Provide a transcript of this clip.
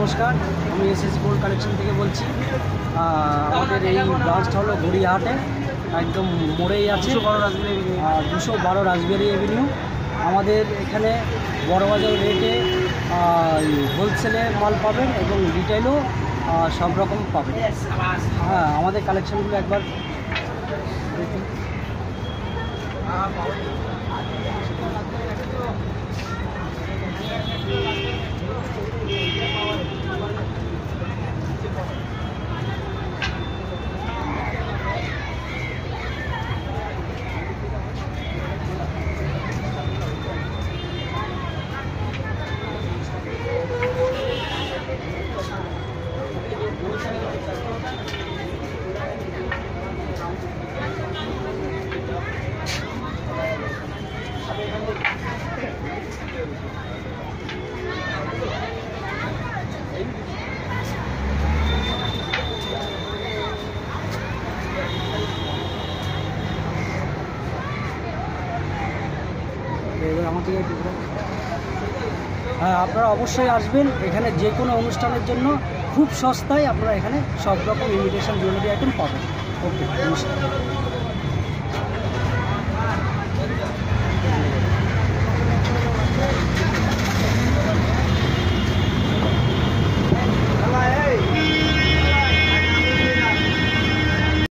নমস্কার, আমি SS gold collection থেকে বলছি। আমাদের এই ব্রাঞ্চটা হলো গড়িয়াহাটে, একদম মোড়েই আছে 212 রাসবেরি এভিনিউ। আমাদের এখানে বড়বাজার রেটে হোলসেলে মাল পাবেন এবং রিটেলও সব রকম পাবেন। হ্যাঁ, আমাদের কালেকশনগুলো একবার দেখুন। হ্যাঁ, আপনারা অবশ্যই আসবেন। এখানে যে কোনো অনুষ্ঠানের জন্য খুব সস্তায় আপনারা এখানে সব রকম ইমিটেশন জুয়েলারি আইটেম পাবেন। ওকে, নমস্কার।